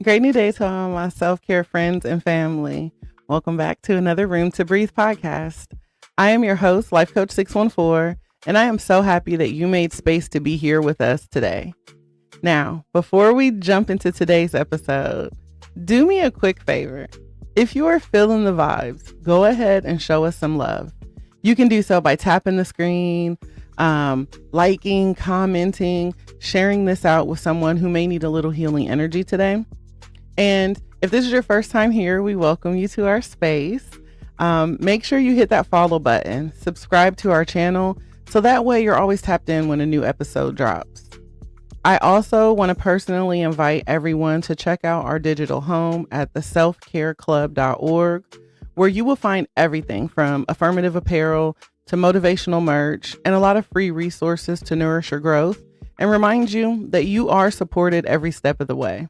Great new day to all my self-care friends and family. Welcome back to another Room to Breathe podcast. I am your host, Life Coach 614, and I am so happy that you made space to be here with us today. Now, before we jump into today's episode, do me a quick favor. If you are feeling the vibes, go ahead and show us some love. You can do so by tapping the screen, liking, commenting, sharing this out with someone who may need a little healing energy today. And if this is your first time here, we welcome you to our space. Make sure you hit that follow button, subscribe to our channel, so that way you're always tapped in when a new episode drops. I also want to personally invite everyone to check out our digital home at theselfcareclub.org, where you will find everything from affirmative apparel to motivational merch and a lot of free resources to nourish your growth and remind you that you are supported every step of the way.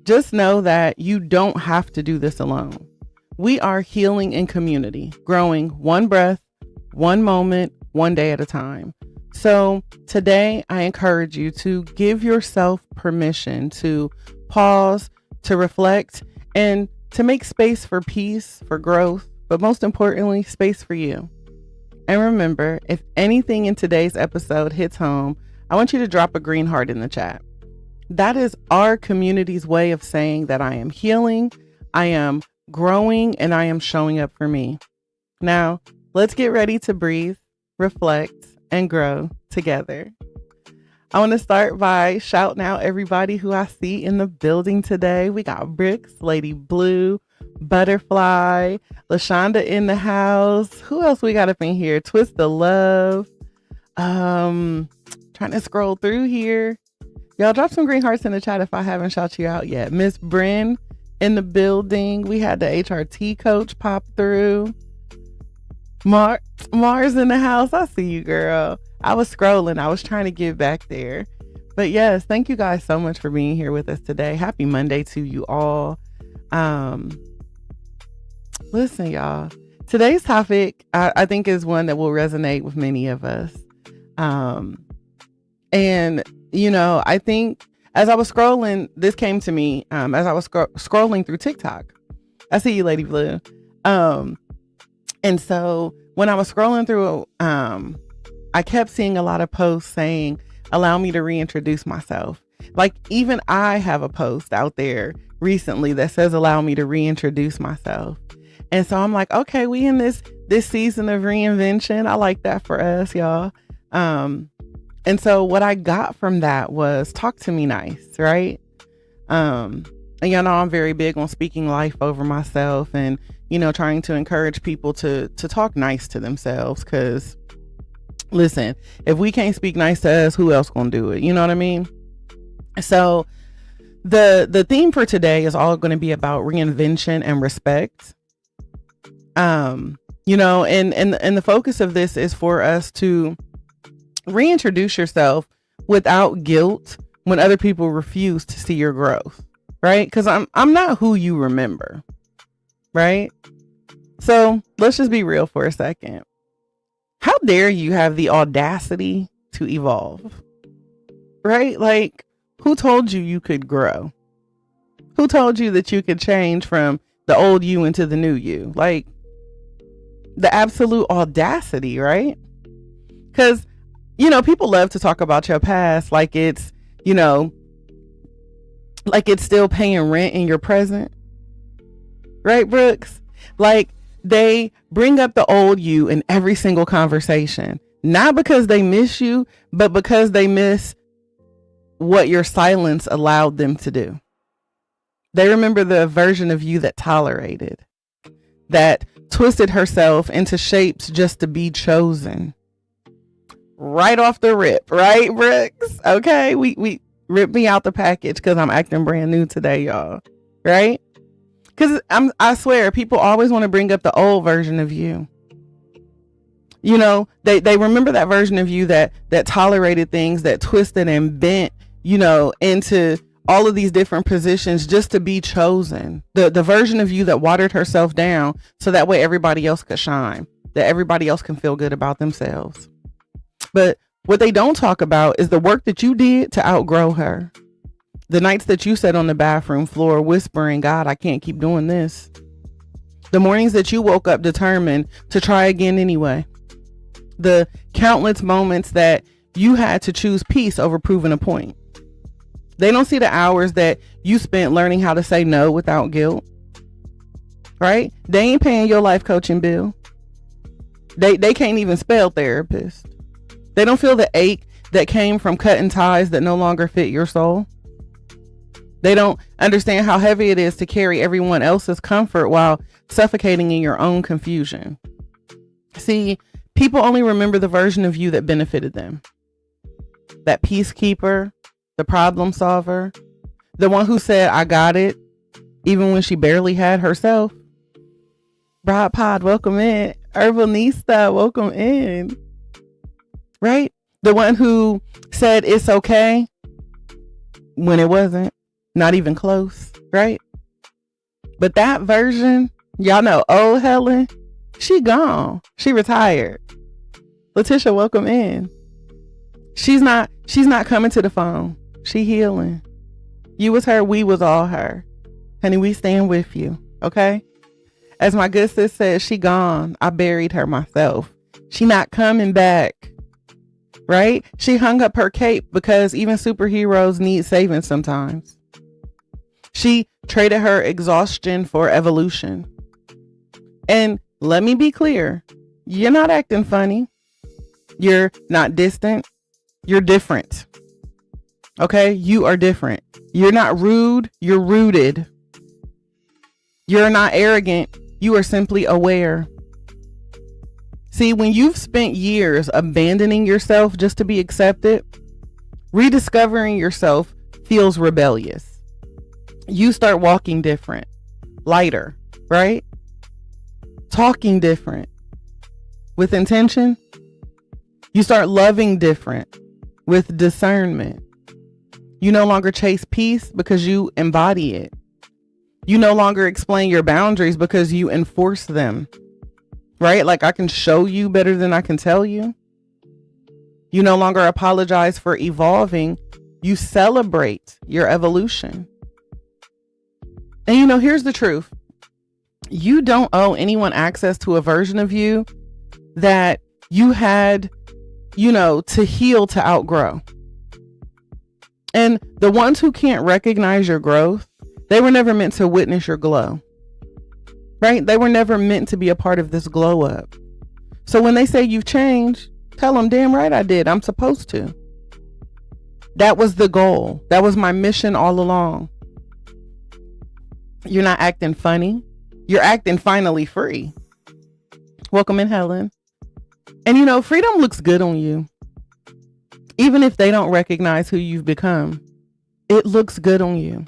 Just know that you don't have to do this alone. We are healing in community, growing one breath, one moment, one day at a time. So today I encourage you to give yourself permission to pause, to reflect, and to make space for peace, for growth, but most importantly, space for you. And remember, if anything in today's episode hits home, I want you to drop a green heart in the chat. That is our community's way of saying that I am healing, I am growing, and I am showing up for me. Now, let's get ready to breathe, reflect, and grow together. I want to start by shouting out everybody who I see in the building today. We got Bricks, Lady Blue, Butterfly, LaShonda in the house. Who else we got up in here? Twist the Love. Trying to scroll through here. Y'all drop some green hearts in the chat if I haven't shout you out yet. Miss Bryn in the building. We had the HRT coach pop through. Mars in the house. I see you, girl. I was scrolling. I was trying to get back there. But yes, thank you guys so much for being here with us today. Happy Monday to you all. Listen, y'all. Today's topic, I think, is one that will resonate with many of us. And you know, I think as I was scrolling, this came to me as I was scrolling through TikTok. I see you, Lady Blue. And so when I was scrolling through, I kept seeing a lot of posts saying, allow me to reintroduce myself. Like even I have a post out there recently that says, allow me to reintroduce myself. And so I'm like, okay, we in this season of reinvention. I like that for us, y'all. And so what I got from that was talk to me nice, right? And y'all know I'm very big on speaking life over myself and, you know, trying to encourage people to talk nice to themselves. Cause listen, if we can't speak nice to us, who else gonna do it? You know what I mean? So the theme for today is all going to be about reinvention and respect. You know, and the focus of this is for us to reintroduce yourself without guilt when other people refuse to see your growth, right? Because I'm not who you remember, right? So let's just be real for a second. How dare you have the audacity to evolve, right? Like, who told you you could grow? Who told you that you could change from the old you into the new you? Like, the absolute audacity, right? Because you know, people love to talk about your past like it's, you know, like it's still paying rent in your present. Right, Brooks? Like they bring up the old you in every single conversation, not because they miss you, but because they miss what your silence allowed them to do. They remember the version of you that tolerated, that twisted herself into shapes just to be chosen. Right off the rip, right, Brooks? Okay, we rip me out the package because I'm acting brand new today, y'all. Right? Because I swear, people always want to bring up the old version of you. You know, they remember that version of you that tolerated things, that twisted and bent, you know, into all of these different positions just to be chosen. The version of you that watered herself down so that way everybody else could shine, that everybody else can feel good about themselves. But what they don't talk about is the work that you did to outgrow her. The nights that you sat on the bathroom floor whispering, God, I can't keep doing this. The mornings that you woke up determined to try again anyway. The countless moments that you had to choose peace over proving a point. They don't see the hours that you spent learning how to say no without guilt. Right? They ain't paying your life coaching bill. They can't even spell therapist. They don't feel the ache that came from cutting ties that no longer fit your soul. They don't understand how heavy it is to carry everyone else's comfort while suffocating in your own confusion. See, people only remember the version of you that benefited them. That peacekeeper, the problem solver, the one who said, I got it, even when she barely had herself. Broad Pod, welcome in. Herbalista, welcome in. Right? The one who said it's okay when it wasn't, not even close, right? But that version, y'all know, old Helen, she gone. She retired. Letitia, welcome in. She's not coming to the phone. She healing. You was her, we was all her. Honey, we stand with you, okay? As my good sis says, she gone. I buried her myself. She not coming back, right? She hung up her cape because even superheroes need saving sometimes. She traded her exhaustion for evolution. And let me be clear, you're not acting funny. You're not distant. You're different. Okay? You are different. You're not rude. You're rooted. You're not arrogant. You are simply aware. See, when you've spent years abandoning yourself just to be accepted, rediscovering yourself feels rebellious. You start walking different, lighter, right? Talking different with intention. You start loving different with discernment. You no longer chase peace because you embody it. You no longer explain your boundaries because you enforce them, right? Like I can show you better than I can tell you. You no longer apologize for evolving. You celebrate your evolution. And you know, here's the truth. You don't owe anyone access to a version of you that you had, to heal, to outgrow. And the ones who can't recognize your growth, they were never meant to witness your glow, right? They were never meant to be a part of this glow up. So when they say you've changed, tell them, damn right I did. I'm supposed to. That was the goal. That was my mission all along. You're not acting funny. You're acting finally free. Welcome in, Helen. And freedom looks good on you. Even if they don't recognize who you've become, it looks good on you.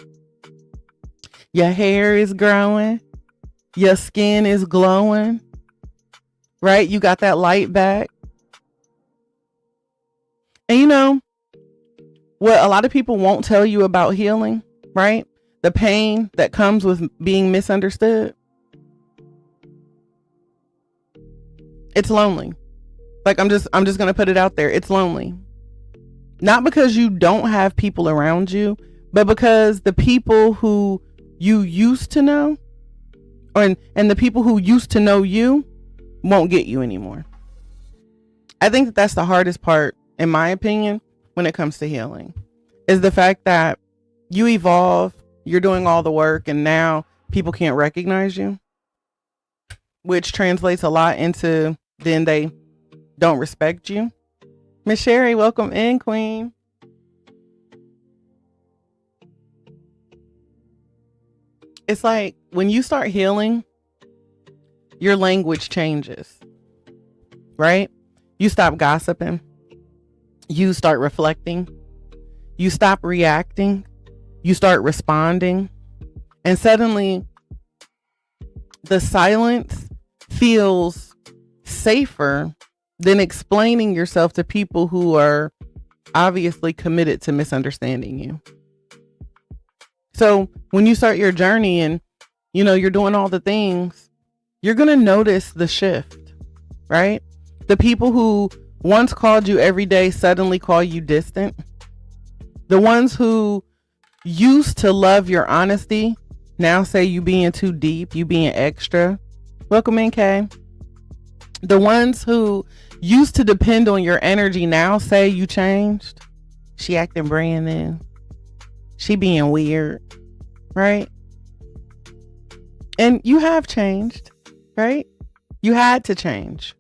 Your hair is growing. Your skin is glowing. Right? You got that light back. And what a lot of people won't tell you about healing, right? The pain that comes with being misunderstood. It's lonely. Like I'm just going to put it out there. It's lonely. Not because you don't have people around you, but because the people who you used to know and the people who used to know you won't get you anymore. I think that that's the hardest part, in my opinion, when it comes to healing, is the fact that you evolve, you're doing all the work, and now people can't recognize you, which translates a lot into then they don't respect you. Miss Sherry, welcome in, Queen. It's like when you start healing, your language changes, right? You stop gossiping. You start reflecting. You stop reacting. You start responding. And suddenly, the silence feels safer than explaining yourself to people who are obviously committed to misunderstanding you. So when you start your journey and, you're doing all the things, you're going to notice the shift, right? The people who once called you every day suddenly call you distant. The ones who, used to love your honesty now say you being too deep, you being extra. Welcome in, Kay. The ones who used to depend on your energy now say you changed. She acting brand new. She being weird, right? And you have changed, right? You had to change.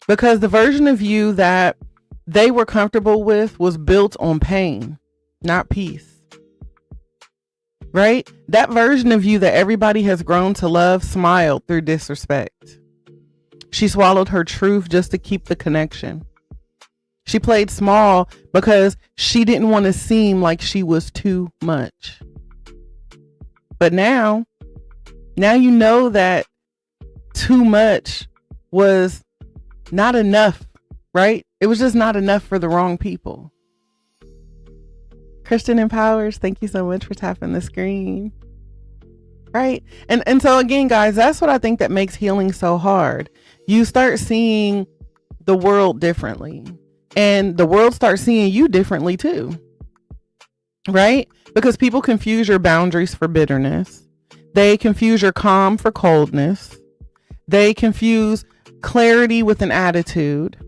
Because the version of you that they were comfortable with was built on pain, not peace. Right? That version of you that everybody has grown to love smiled through disrespect. She swallowed her truth just to keep the connection. She played small because she didn't want to seem like she was too much. But now you know that too much was not enough, right? It was just not enough for the wrong people. Christian Empowers, thank you so much for tapping the screen. Right? And so again, guys, that's what I think that makes healing so hard. You start seeing the world differently, and the world starts seeing you differently too. Right? Because people confuse your boundaries for bitterness. They confuse your calm for coldness. They confuse clarity with an attitude.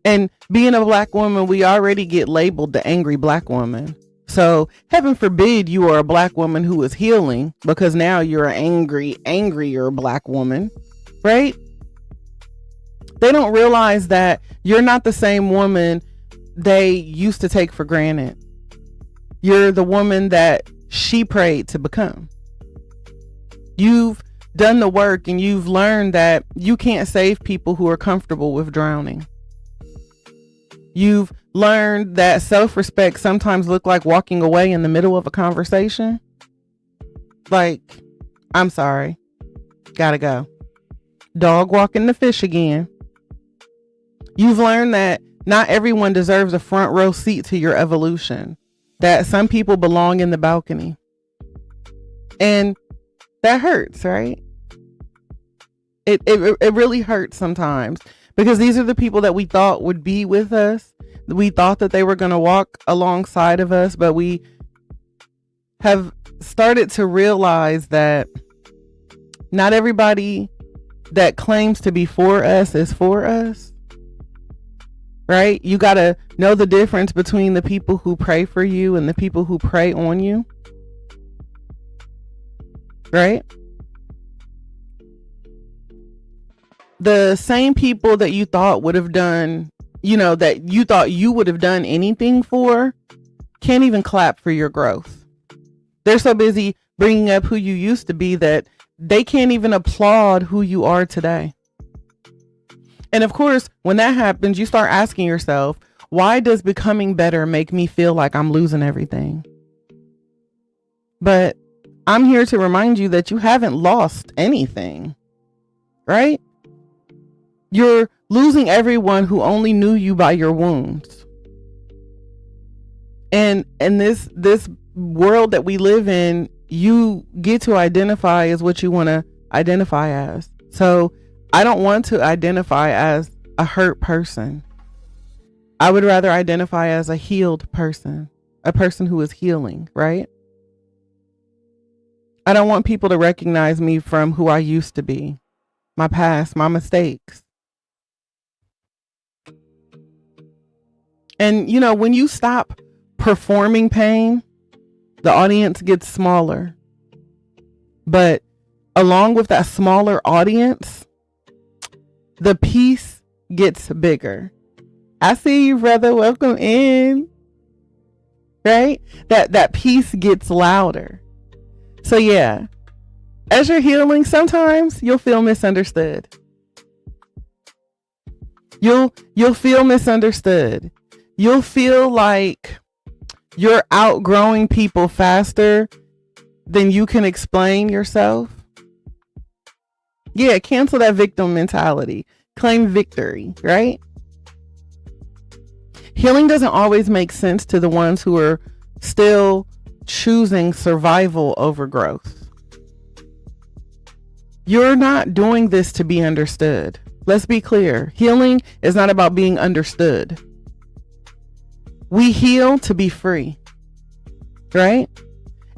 And being a Black woman, we already get labeled the angry Black woman. So heaven forbid you are a Black woman who is healing, because now you're an angrier Black woman, right? They don't realize that you're not the same woman they used to take for granted. You're the woman that she prayed to become. You've done the work and you've learned that you can't save people who are comfortable with drowning. You've learned that self-respect sometimes look like walking away in the middle of a conversation. Like, I'm sorry, gotta go. Dog walking the fish again. You've learned that not everyone deserves a front row seat to your evolution. That some people belong in the balcony. And that hurts, right? It really hurts sometimes, because these are the people that we thought would be with us. We thought that they were going to walk alongside of us, but we have started to realize that not everybody that claims to be for us is for us. Right? You got to know the difference between the people who pray for you and the people who prey on you. Right? The same people that you thought would have done, that you thought you would have done anything for, can't even clap for your growth. They're so busy bringing up who you used to be that they can't even applaud who you are today. And of course, when that happens, you start asking yourself, why does becoming better make me feel like I'm losing everything? But I'm here to remind you that you haven't lost anything, right? You're losing everyone who only knew you by your wounds. And this world that we live in, you get to identify as what you want to identify as. So I don't want to identify as a hurt person. I would rather identify as a healed person, a person who is healing, right? I don't want people to recognize me from who I used to be, my past, my mistakes. And when you stop performing pain, the audience gets smaller. But along with that smaller audience, the peace gets bigger. I see you, brother. Welcome in. Right? That peace gets louder. So yeah, as you're healing, sometimes you'll feel misunderstood. You'll feel misunderstood. You'll feel like you're outgrowing people faster than you can explain yourself. Yeah, cancel that victim mentality. Claim victory, right? Healing doesn't always make sense to the ones who are still choosing survival over growth. You're not doing this to be understood. Let's be clear. Healing is not about being understood. We heal to be free. right?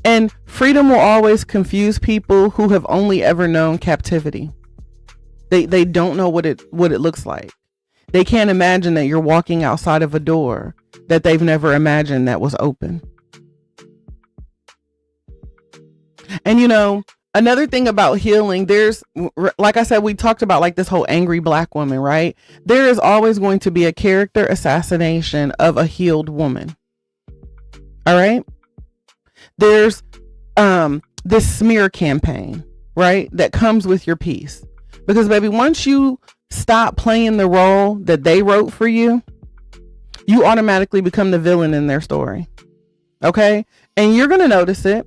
And freedom will always confuse people who have only ever known captivity. They don't know what it looks like. They can't imagine that you're walking outside of a door that they've never imagined that was open. And another thing about healing, there's, like I said, we talked about like this whole angry black woman, right? There is always going to be a character assassination of a healed woman. All right. There's this smear campaign, right? That comes with your piece. Because baby, once you stop playing the role that they wrote for you, you automatically become the villain in their story. Okay. And you're going to notice it.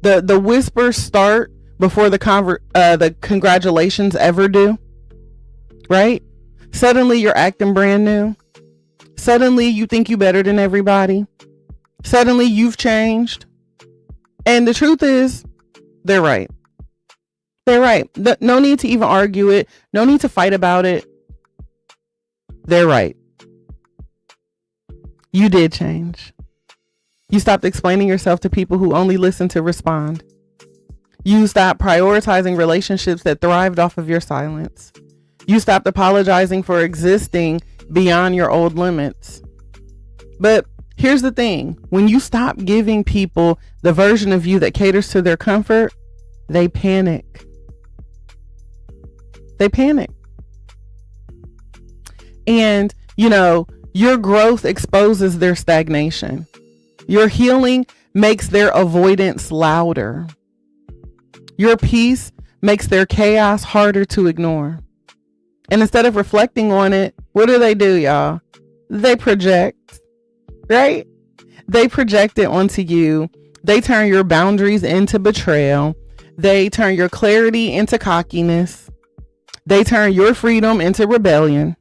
The whispers start before the congratulations ever do, right? Suddenly you're acting brand new. Suddenly you think you better than everybody. Suddenly you've changed. And the truth is, they're right. They're right. No need to even argue it. No need to fight about it. They're right. You did change. You stopped explaining yourself to people who only listen to respond. You stopped prioritizing relationships that thrived off of your silence. You stopped apologizing for existing beyond your old limits. But here's the thing. When you stop giving people the version of you that caters to their comfort, they panic. They panic. And, your growth exposes their stagnation. Your healing makes their avoidance louder. Your peace makes their chaos harder to ignore. And instead of reflecting on it, what do, y'all? They project, right? They project it onto you. They turn your boundaries into betrayal. They turn your clarity into cockiness. They turn your freedom into rebellion.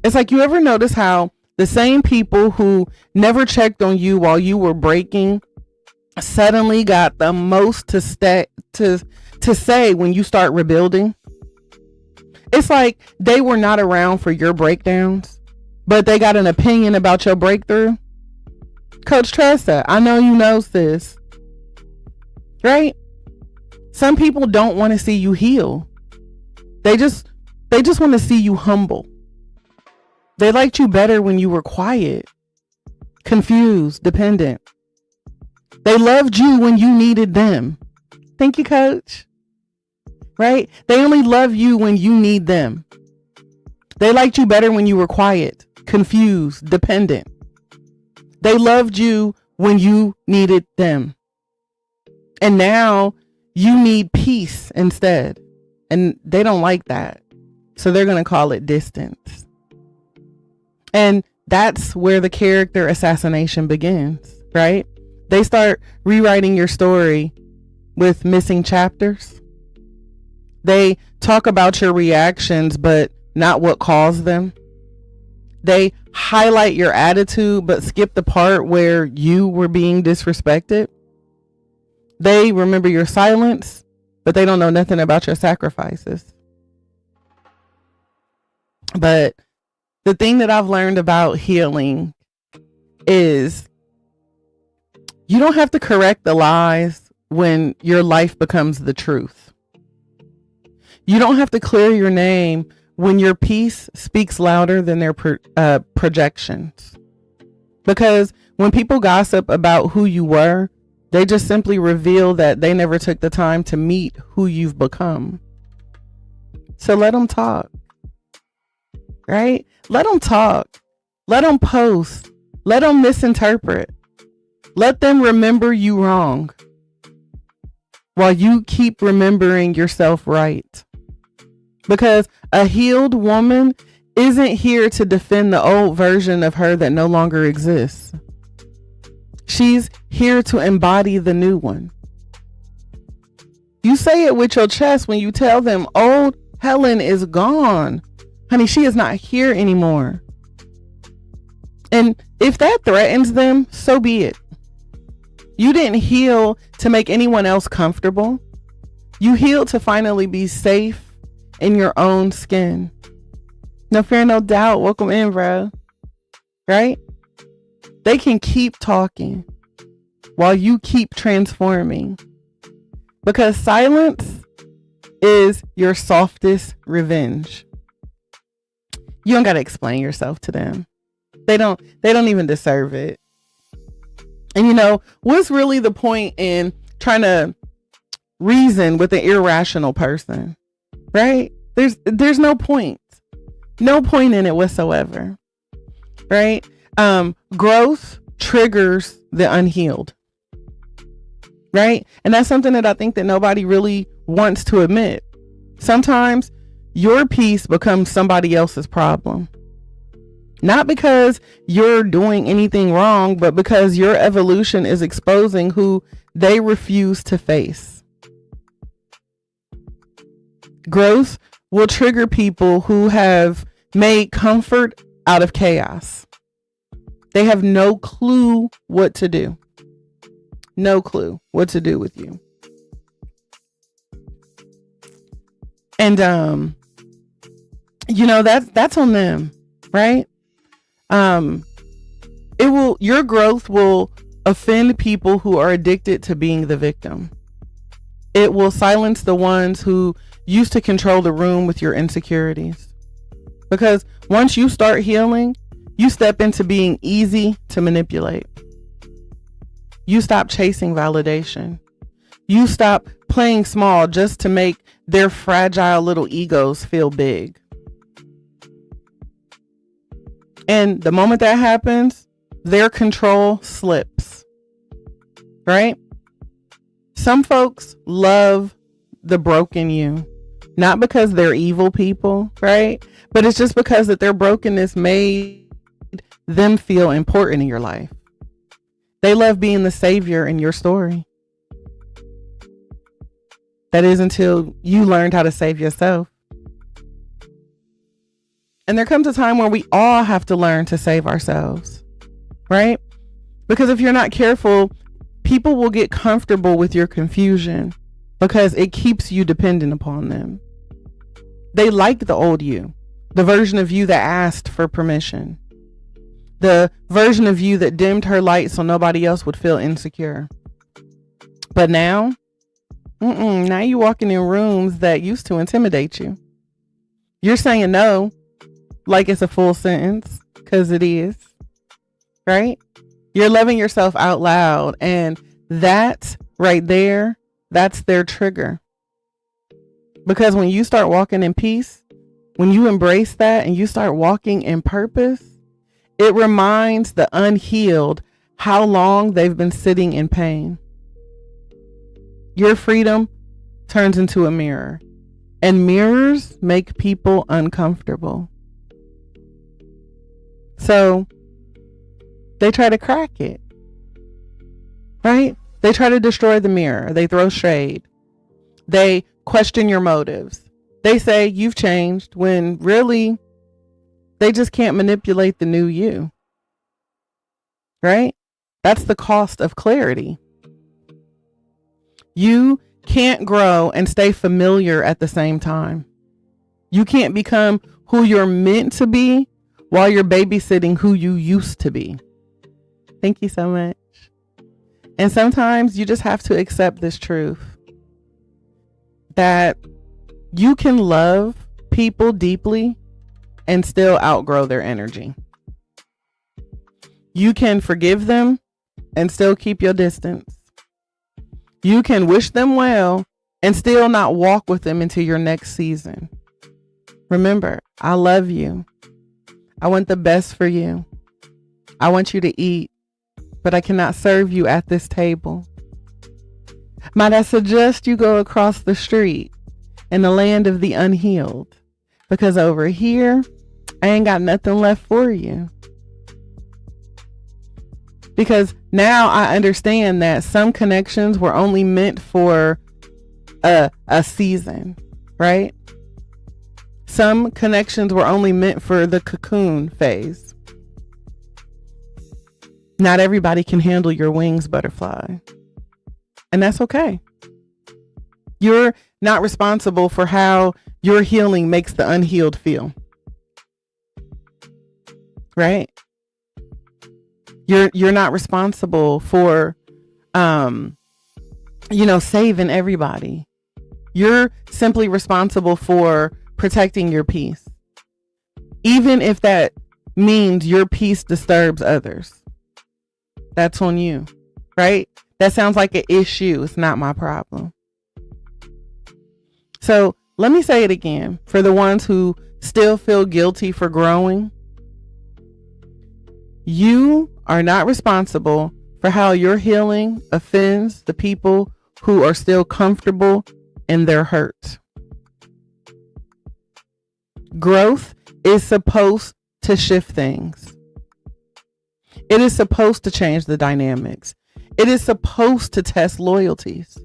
It's like, you ever notice how the same people who never checked on you while you were breaking suddenly got the most to say when you start rebuilding? It's like they were not around for your breakdowns, but they got an opinion about your breakthrough. Coach Tressa, I know you know this, right? Some people don't want to see you heal. They just want to see you humble. They liked you better when you were quiet, confused, dependent. They loved you when you needed them. Thank you, Coach. Right? They only love you when you need them. They liked you better when you were quiet, confused, dependent. They loved you when you needed them. And now you need peace instead. And they don't like that. So they're going to call it distance. And that's where the character assassination begins, right? They start rewriting your story with missing chapters. They talk about your reactions, but not what caused them. They highlight your attitude, but skip the part where you were being disrespected. They remember your silence, but they don't know nothing about your sacrifices. But the thing that I've learned about healing is you don't have to correct the lies when your life becomes the truth. You don't have to clear your name when your peace speaks louder than their projections. Because when people gossip about who you were, they just simply reveal that they never took the time to meet who you've become. So let them talk. Right? Let them talk. Let them post. Let them misinterpret. Let them remember you wrong while you keep remembering yourself right. Because a healed woman isn't here to defend the old version of her that no longer exists. She's here to embody the new one. You say it with your chest when you tell them old Helen is gone. Honey, she is not here anymore. And if that threatens them, so be it. You didn't heal to make anyone else comfortable. You healed to finally be safe in your own skin. No fear, no doubt. Welcome in, bro. Right? They can keep talking. while you keep transforming. Because silence is your softest revenge. You don't got to explain yourself to them. They don't even deserve it. And you know, what's really the point in trying to reason with an irrational person, right? There's no point. No point in it whatsoever. Right? Growth triggers the unhealed. Right? And that's something that I think that nobody really wants to admit. Sometimes your peace becomes somebody else's problem. Not because you're doing anything wrong, but because your evolution is exposing who they refuse to face. Growth will trigger people who have made comfort out of chaos. They have no clue what to do. No clue what to do with you. And you know, that's on them, right? Your growth will offend people who are addicted to being the victim. It will silence the ones who used to control the room with your insecurities. Because once you start healing, you step into being easy to manipulate. You stop chasing validation. You stop playing small just to make their fragile little egos feel big. And the moment that happens, their control slips. Right? Some folks love the broken you. Not because they're evil people, right? But it's just because that their brokenness made them feel important in your life. They love being the savior in your story. That is until you learned how to save yourself. And there comes a time where we all have to learn to save ourselves, right? Because if you're not careful, people will get comfortable with your confusion because it keeps you dependent upon them. They like the old you, the version of you that asked for permission, the version of you that dimmed her light so nobody else would feel insecure. But now, now you're walking in rooms that used to intimidate you. You're saying no like it's a full sentence, because it is, right? You're loving yourself out loud, and that right there, that's their trigger. Because when you start walking in peace, when you embrace that and you start walking in purpose, it reminds the unhealed how long they've been sitting in pain. Your freedom turns into a mirror, and mirrors make people uncomfortable. So they try to crack it, right? They try to destroy the mirror. They throw shade. They question your motives. They say you've changed when really they just can't manipulate the new you, right? That's the cost of clarity. You can't grow and stay familiar at the same time. You can't become who you're meant to be while you're babysitting who you used to be. Thank you so much. And sometimes you just have to accept this truth that you can love people deeply and still outgrow their energy. You can forgive them and still keep your distance. You can wish them well and still not walk with them into your next season. Remember, I love you. I want the best for you. I want you to eat, but I cannot serve you at this table. Might I suggest you go across the street in the land of the unhealed, because over here, I ain't got nothing left for you. Because now I understand that some connections were only meant for a season, right? Some connections were only meant for the cocoon phase. Not everybody can handle your wings, butterfly. And that's okay. You're not responsible for how your healing makes the unhealed feel. Right? You're not responsible for saving everybody. You're simply responsible for protecting your peace, even if that means your peace disturbs others. That's on you, right? That sounds like an issue. It's not my problem. So let me say it again for the ones who still feel guilty for growing. You are not responsible for how your healing offends the people who are still comfortable in their hurt. Growth is supposed to shift things. It is supposed to change the dynamics. It is supposed to test loyalties.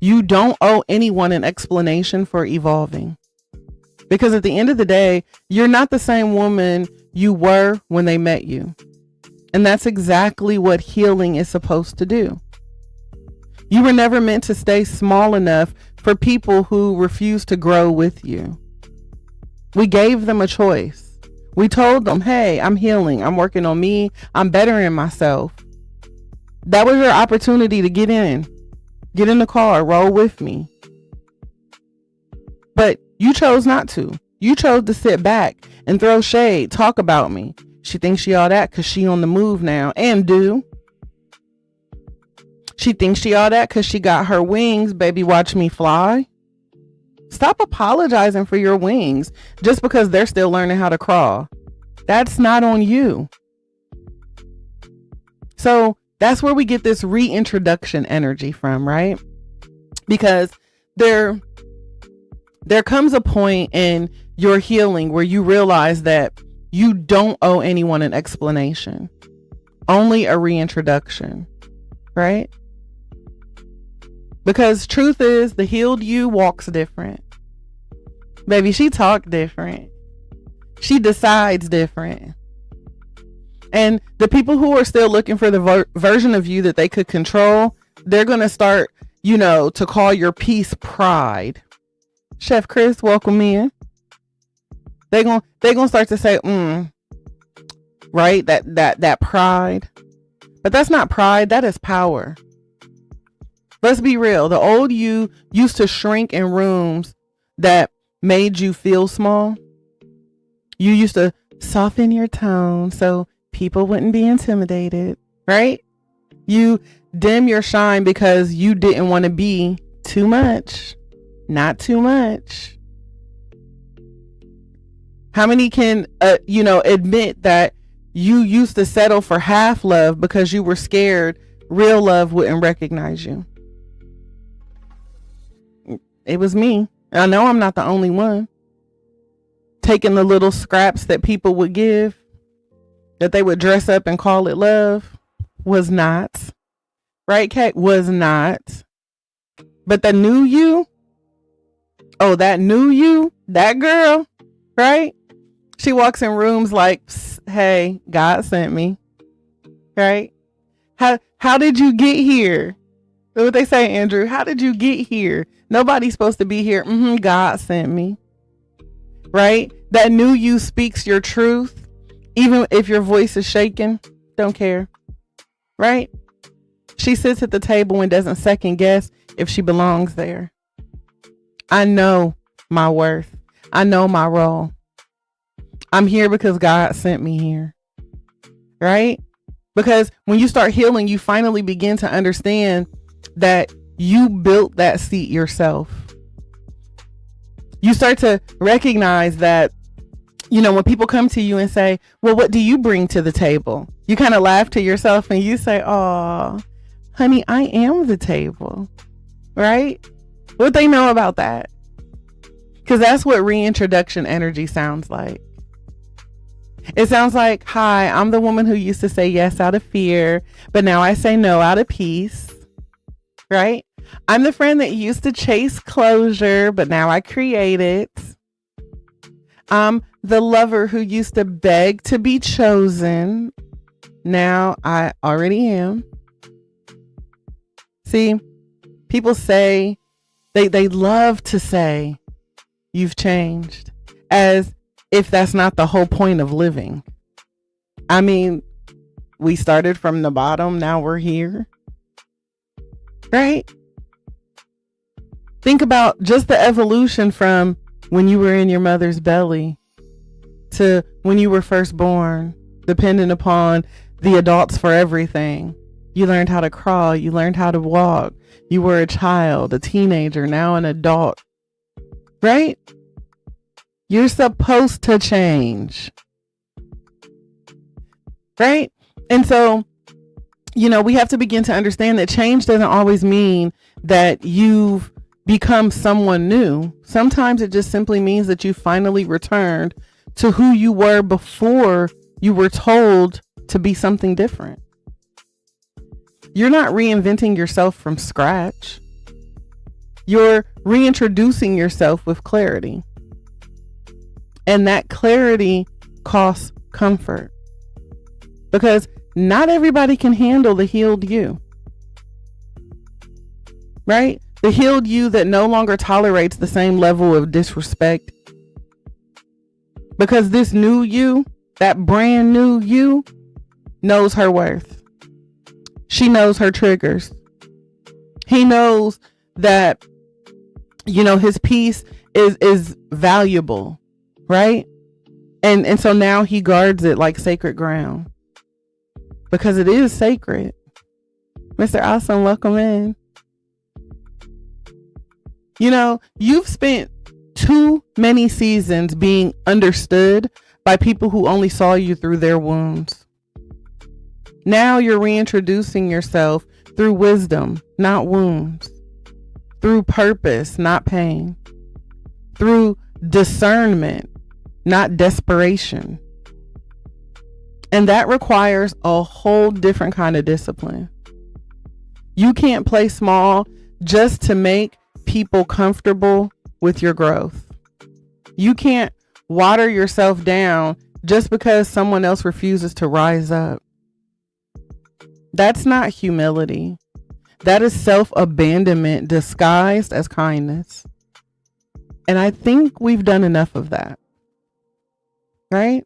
You don't owe anyone an explanation for evolving. Because at the end of the day, you're not the same woman you were when they met you. And that's exactly what healing is supposed to do. You were never meant to stay small enough for people who refuse to grow with you. We gave them a choice. We told them, hey, I'm healing. I'm working on me. I'm bettering myself. That was your opportunity to get in. Get in the car, roll with me. But you chose not to. You chose to sit back and throw shade, talk about me. She thinks she all that because she on the move now. And do. She thinks she all that because she got her wings. Baby, watch me fly. Stop apologizing for your wings just because they're still learning how to crawl. That's not on you. So that's where we get this reintroduction energy from, right? Because there comes a point in your healing where you realize that you don't owe anyone an explanation, only a reintroduction, right? Because truth is, the healed you walks different. Baby, she talk different. She decides different. And the people who are still looking for the version of you that they could control, they're going to start, to call your peace pride. Chef Chris, welcome in. They're going to start to say, right? That pride. But that's not pride. That is power. Let's be real. The old you used to shrink in rooms that made you feel small. You used to soften your tone so people wouldn't be intimidated, right? You dim your shine because you didn't want to be too much, not too much. How many can, admit that you used to settle for half love because you were scared real love wouldn't recognize you? It was me. I know I'm not the only one. Taking the little scraps that people would give, that they would dress up and call it love, was not. Right, Kate? Was not. But the new you, that new you, that girl, right? She walks in rooms like, hey, God sent me. Right? How did you get here? What they say, Andrew? How did you get here? Nobody's supposed to be here. God sent me. Right? That new you speaks your truth. Even if your voice is shaking, don't care. Right? She sits at the table and doesn't second guess if she belongs there. I know my worth. I know my role. I'm here because God sent me here. Right? Because when you start healing, you finally begin to understand that you built that seat yourself. You start to recognize that, when people come to you and say, well, what do you bring to the table? You kind of laugh to yourself and you say, oh, honey, I am the table. Right? What they know about that? Because that's what reintroduction energy sounds like. It sounds like, hi, I'm the woman who used to say yes out of fear, but now I say no out of peace. Right? I'm the friend that used to chase closure, but now I create it. I'm the lover who used to beg to be chosen. Now I already am. See, people say, they love to say, you've changed, as if that's not the whole point of living. I mean, we started from the bottom, now we're here. right? Think about just the evolution from when you were in your mother's belly to when you were first born, depending upon the adults for everything. You learned how to crawl. You learned how to walk. You were a child, a teenager, now an adult, right? You're supposed to change, right? And so, we have to begin to understand that change doesn't always mean that you've become someone new. Sometimes it just simply means that you finally returned to who you were before you were told to be something different. You're not reinventing yourself from scratch. You're reintroducing yourself with clarity. And that clarity costs comfort. Because not everybody can handle the healed you. Right? The healed you that no longer tolerates the same level of disrespect. Because this new you, that brand new you, knows her worth. She knows her triggers. He knows that, his peace is valuable, right? And so now he guards it like sacred ground. Because it is sacred. Mr. Awesome, welcome in. You've spent too many seasons being understood by people who only saw you through their wounds. Now you're reintroducing yourself through wisdom, not wounds. Through purpose, not pain. Through discernment, not desperation. And that requires a whole different kind of discipline. You can't play small just to make people comfortable with your growth. You can't water yourself down just because someone else refuses to rise up. That's not humility. That is self-abandonment disguised as kindness. And I think we've done enough of that. Right?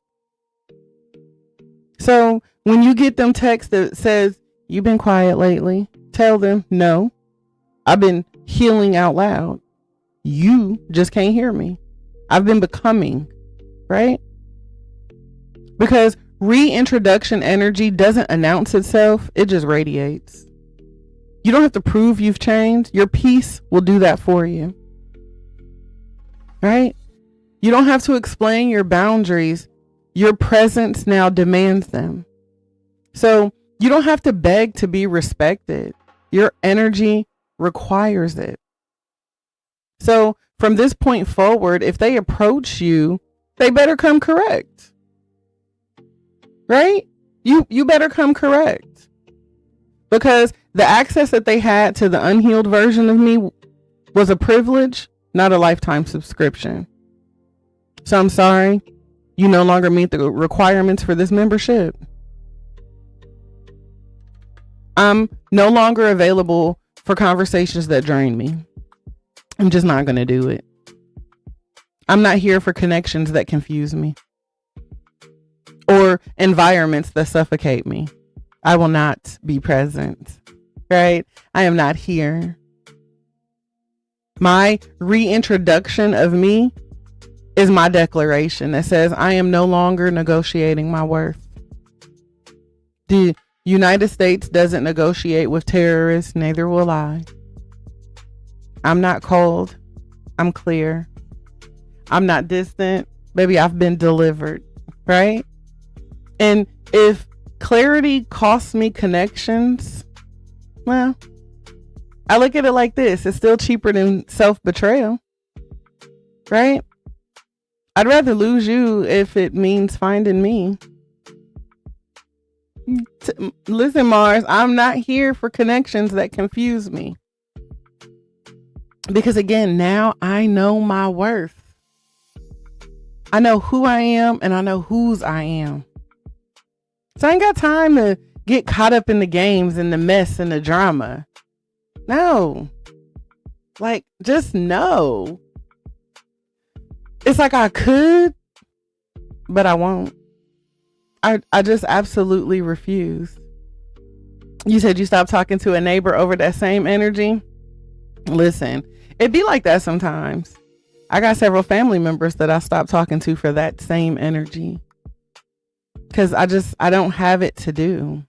So when you get them texts that says, you've been quiet lately, tell them, no, I've been healing out loud. You just can't hear me. I've been becoming, right? Because reintroduction energy doesn't announce itself. It just radiates. You don't have to prove you've changed. Your peace will do that for you. Right? You don't have to explain your boundaries. Your presence now demands them. So you don't have to beg to be respected. Your energy requires it. So from this point forward, if they approach you, they better come correct. Right? You better come correct. Because the access that they had to the unhealed version of me was a privilege, not a lifetime subscription. So I'm sorry, you no longer meet the requirements for this membership. I'm no longer available for conversations that drain me. I'm just not going to do it. I'm not here for connections that confuse me or environments that suffocate me. I will not be present, right? I am not here. My reintroduction of me is my declaration that says I am no longer negotiating my worth. The United States doesn't negotiate with terrorists, neither will I. I'm not cold. I'm clear. I'm not distant. Baby, I've been delivered, right? And if clarity costs me connections, well, I look at it like this. It's still cheaper than self-betrayal, right? I'd rather lose you if it means finding me. Listen, Mars, I'm not here for connections that confuse me. Because again, now I know my worth. I know who I am and I know whose I am. So I ain't got time to get caught up in the games and the mess and the drama. No. Like, just no. It's like I could, but I won't. I just absolutely refuse. You said you stopped talking to a neighbor over that same energy. Listen, it be like that sometimes. I got several family members that I stopped talking to for that same energy. Because I don't have it to do.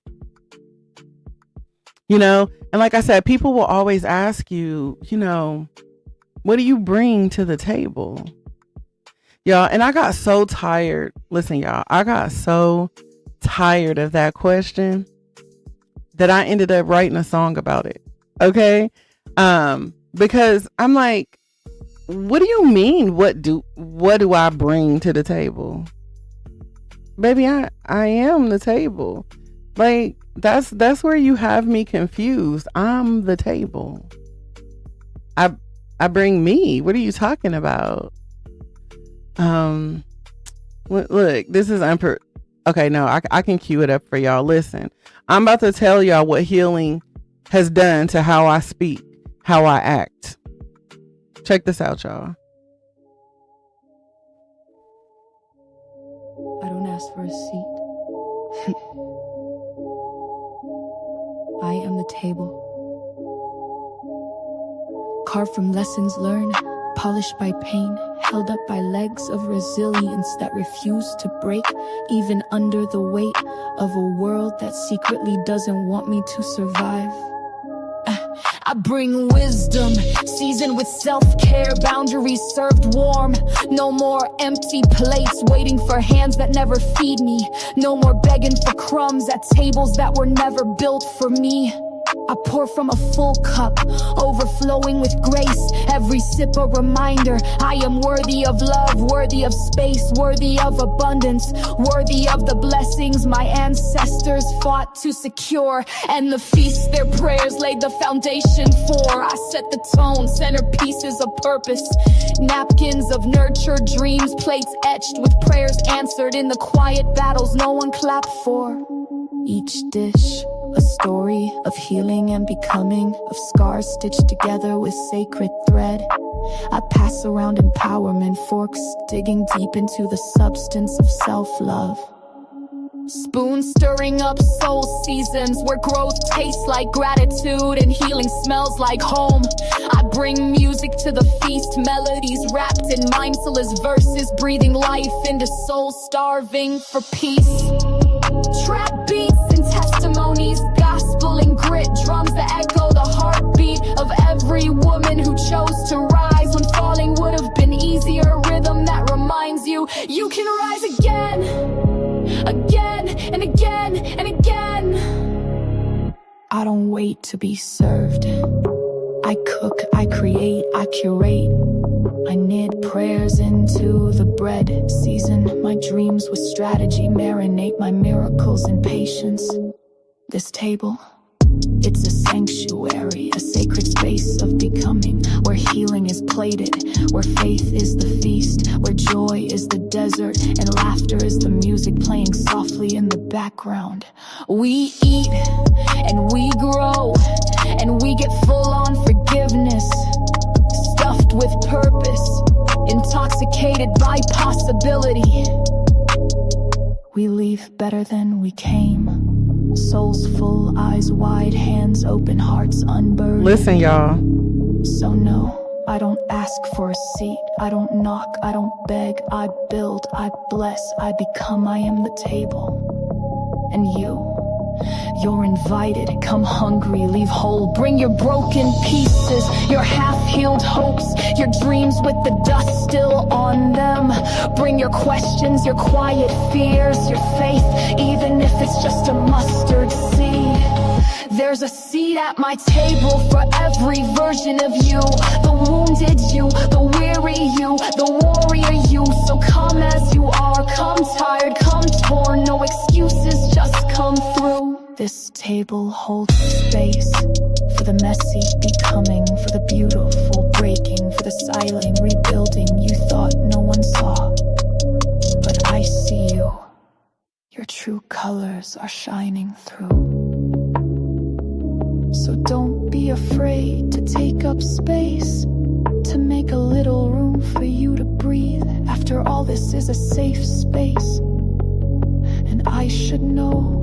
You know, and like I said, people will always ask you, you know, what do you bring to the table? Y'all, and I got so tired. Listen, y'all, I got so tired of that question that I ended up writing a song about it. Okay? Because I'm like, what do you mean? What do I bring to the table? Baby, I am the table. Like, that's where you have me confused. I'm the table. I bring me. What are you talking about? Look, this is okay, no, I can cue it up for y'all. Listen, I'm about to tell y'all what healing has done to how I speak, how I act. Check this out, y'all. I don't ask for a seat. I am the table. Carved from lessons learned, polished by pain, held up by legs of resilience that refuse to break, even under the weight of a world that secretly doesn't want me to survive. I bring wisdom, seasoned with self-care, boundaries served warm. No more empty plates waiting for hands that never feed me. No more begging for crumbs at tables that were never built for me. I pour from a full cup, overflowing with grace. Every sip a reminder, I am worthy of love, worthy of space, worthy of abundance, worthy of the blessings my ancestors fought to secure. And the feast their prayers laid the foundation for. I set the tone, centerpieces of purpose, napkins of nurtured dreams, plates etched with prayers answered in the quiet battles no one clapped for. Each dish a story of healing and becoming, of scars stitched together with sacred thread. I pass around empowerment forks, digging deep into the substance of self-love. Spoons stirring up soul seasons where growth tastes like gratitude and healing smells like home. I bring music to the feast, melodies wrapped in mindfulness verses, breathing life into souls starving for peace. Trap beats and testimonies, gospel and grit, drums that echo the heartbeat of every woman who chose to rise when falling would have been easier. Rhythm that reminds you, you can rise again, again and again and again. I don't wait to be served. I cook, I create, I curate. I knit prayers into the bread, season my dreams with strategy, marinate my miracles in patience. This table, it's a sanctuary, a sacred space of becoming, where healing is plated, where faith is the feast, where joy is the desert, and laughter is the music playing softly in the background. We eat, and we grow, and we get full on forgiveness. Stuffed with purpose, intoxicated by possibility. We leave better than we came. Souls full, eyes wide, hands open, hearts unburdened. Listen, y'all. So no, I don't ask for a seat. I don't knock, I don't beg. I build, I bless, I become, I am the table. And you're invited, come hungry, leave whole. Bring your broken pieces, your half-healed hopes, your dreams with the dust still on them. Bring your questions, your quiet fears, your faith, even if it's just a mustard seed. There's a seat at my table for every version of you. The wounded you, the weary you, the warrior you. So come as you are, come tired, come torn. No excuses, just come through. This table holds space for the messy becoming, for the beautiful breaking, for the silent rebuilding you thought no one saw. But I see you. Your true colors are shining through. So don't be afraid to take up space, to make a little room for you to breathe. After all, this is a safe space, and I should know,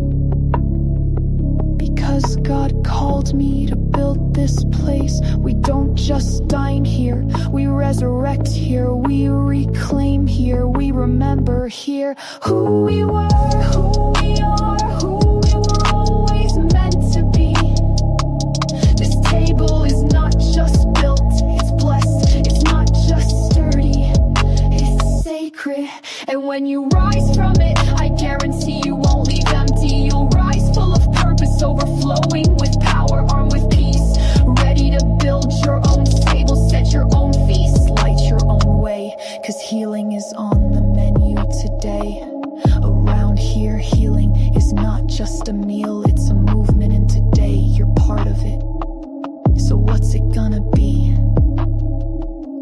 because because God called me to build this place. We don't just dine here, we resurrect here, we reclaim here, we remember here who we were, who we are, who we were always meant to be. This table is not just built, it's blessed. It's not just sturdy, it's sacred. And when you rise from it, I guarantee you won't leave empty. You'll rise full of purpose, overflowing with power, armed with peace, ready to build your own table, set your own feast, light your own way, cause healing is on the menu today. Around here, healing is not just a meal, it's a movement, and today you're part of it. So what's it gonna be?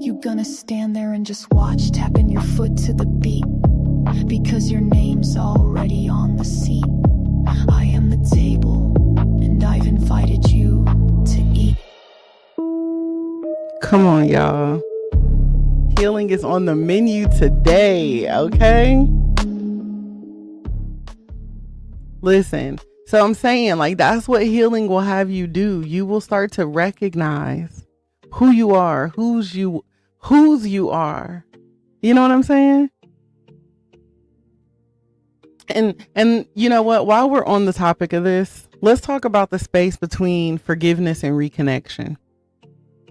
You gonna stand there and just watch, tapping your foot to the beat, because your name's already on the seat. I am the table, and I've invited you to eat. Come on, y'all. Healing is on the menu today, okay? Listen, so I'm saying, like, that's what healing will have you do. You will start to recognize who you are, whose you are. You know what I'm saying? And you know what? While we're on the topic of this, let's talk about the space between forgiveness and reconnection.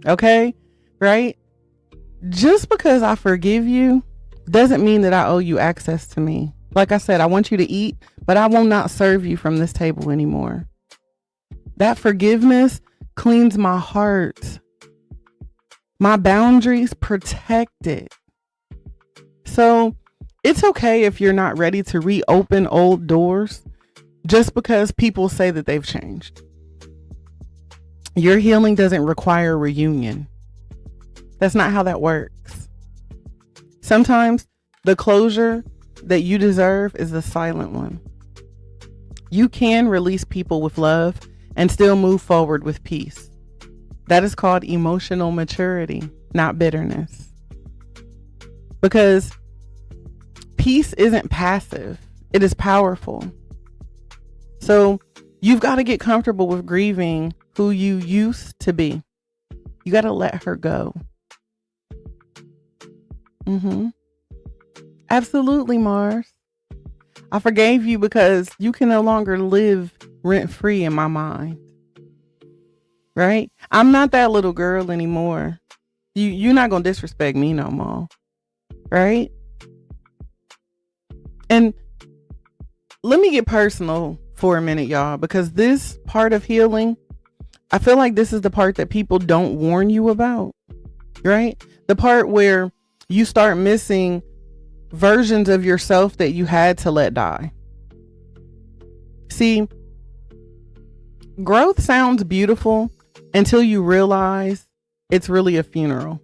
Okay? Right? Just because I forgive you doesn't mean that I owe you access to me. Like I said, I want you to eat, but I will not serve you from this table anymore. That forgiveness cleans my heart. My boundaries protect it. So it's okay if you're not ready to reopen old doors just because people say that they've changed. Your healing doesn't require reunion. That's not how that works. Sometimes the closure that you deserve is the silent one. You can release people with love and still move forward with peace. That is called emotional maturity, not bitterness. Because peace isn't passive, it is powerful. So you've got to get comfortable with grieving who you used to be. You got to let her go. Absolutely, Mars. I forgave you because you can no longer live rent-free in my mind. Right? I'm not that little girl anymore. You're not going to disrespect me no more. Right? And let me get personal for a minute, y'all, because this part of healing, I feel like this is the part that people don't warn you about. Right? The part where you start missing versions of yourself that you had to let die. See, growth sounds beautiful until you realize it's really a funeral.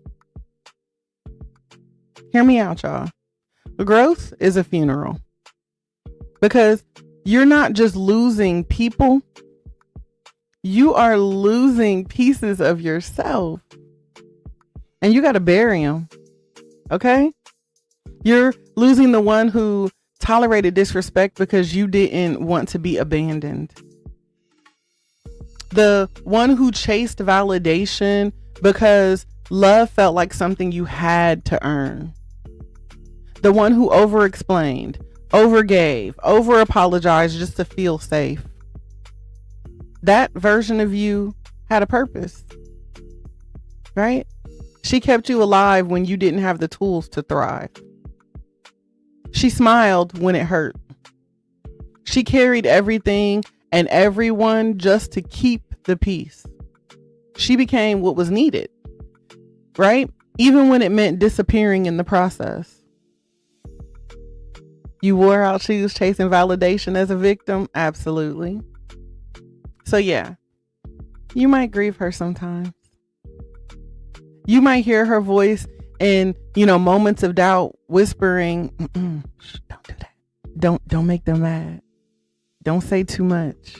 Hear me out, y'all. Growth is a funeral because you're not just losing people, you are losing pieces of yourself, and you got to bury them. Okay? You're losing the one who tolerated disrespect because you didn't want to be abandoned. The one who chased validation because love felt like something you had to earn. The one who over-explained, over-gave, over-apologized just to feel safe. That version of you had a purpose, right? She kept you alive when you didn't have the tools to thrive. She smiled when it hurt. She carried everything and everyone just to keep the peace. She became what was needed, right? Even when it meant disappearing in the process. You wore out shoes chasing validation as a victim? Absolutely. So yeah, you might grieve her sometimes. You might hear her voice in, moments of doubt whispering, shh, don't do that. Don't make them mad. Don't say too much.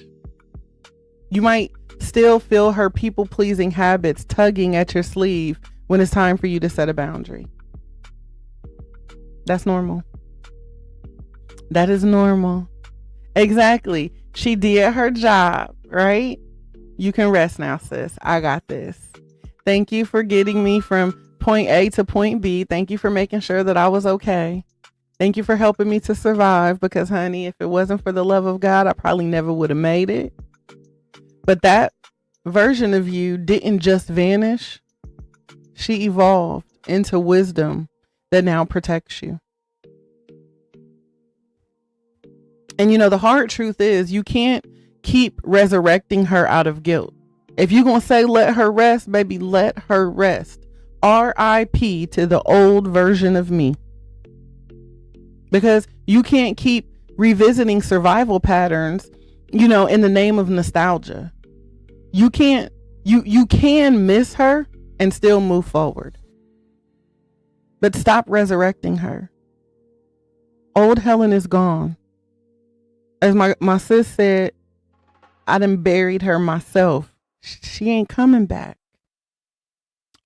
You might still feel her people-pleasing habits tugging at your sleeve when it's time for you to set a boundary. That's normal. That is normal. Exactly. She did her job, right? You can rest now, sis. I got this. Thank you for getting me from point A to point B. Thank you for making sure that I was okay. Thank you for helping me to survive because, honey, if it wasn't for the love of God, I probably never would have made it. But that version of you didn't just vanish. She evolved into wisdom that now protects you. And you know, the hard truth is you can't keep resurrecting her out of guilt. If you're going to say, let her rest, baby, let her rest. RIP to the old version of me. Because you can't keep revisiting survival patterns, you know, in the name of nostalgia. You can't, you can miss her and still move forward. But stop resurrecting her. Old Helen is gone. As my sis said, I done buried her myself. She ain't coming back.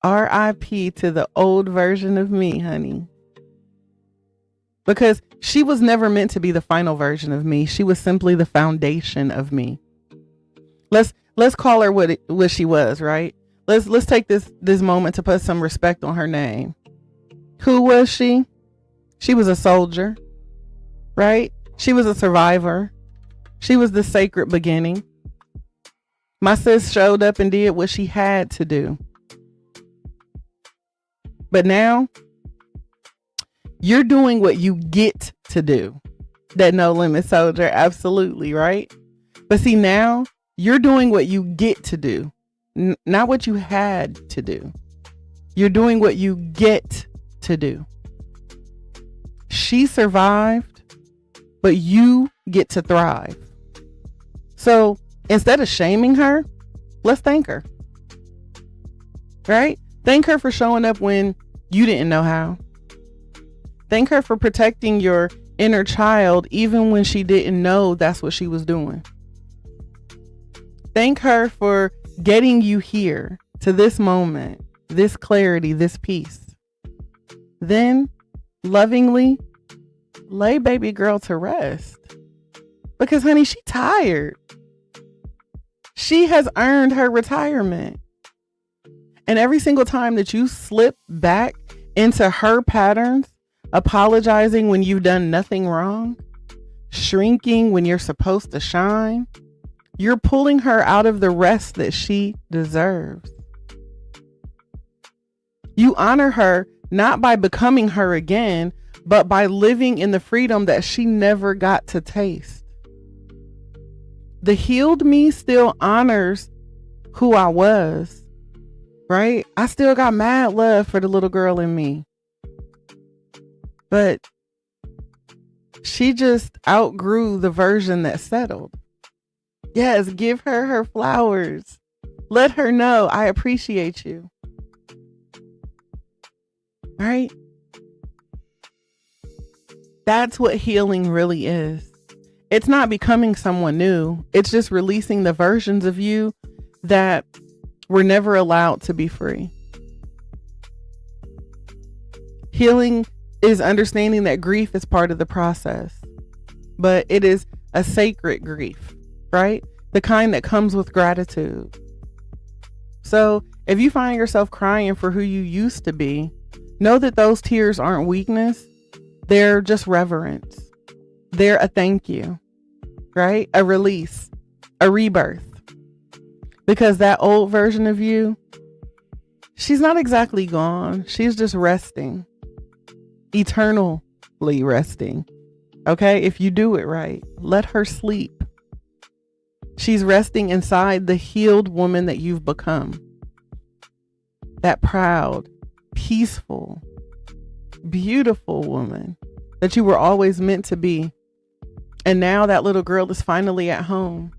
RIP to the old version of me, honey. Because she was never meant to be the final version of me. She was simply the foundation of me. Let's call her what she was, right? Let's take this moment to put some respect on her name. Who was she? She was a soldier, right? She was a survivor. She was the sacred beginning. My sis showed up and did what she had to do. But now, you're doing what you get to do. That no limit soldier, absolutely, right? But see, now, you're doing what you get to do, not what you had to do. You're doing what you get to do. She survived, but you get to thrive. So instead of shaming her, let's thank her. Right? Thank her for showing up when you didn't know how. Thank her for protecting your inner child even when she didn't know that's what she was doing. Thank her for getting you here to this moment, this clarity, this peace. Then lovingly lay baby girl to rest. Because honey, she tired. She has earned her retirement. And every single time that you slip back into her patterns, apologizing when you've done nothing wrong, shrinking when you're supposed to shine, you're pulling her out of the rest that she deserves. You honor her not by becoming her again, but by living in the freedom that she never got to taste. The healed me still honors who I was, right? I still got mad love for the little girl in me. But she just outgrew the version that settled. Yes, give her her flowers. Let her know I appreciate you. Right? That's what healing really is. It's not becoming someone new. It's just releasing the versions of you that were never allowed to be free. Healing is understanding that grief is part of the process, but it is a sacred grief, right? The kind that comes with gratitude. So if you find yourself crying for who you used to be, know that those tears aren't weakness. They're just reverence. They're a thank you, right? A release, a rebirth. Because that old version of you, she's not exactly gone. She's just resting, eternally resting. Okay? If you do it right, let her sleep. She's resting inside the healed woman that you've become. That proud, peaceful, beautiful woman that you were always meant to be. And now that little girl is finally at home.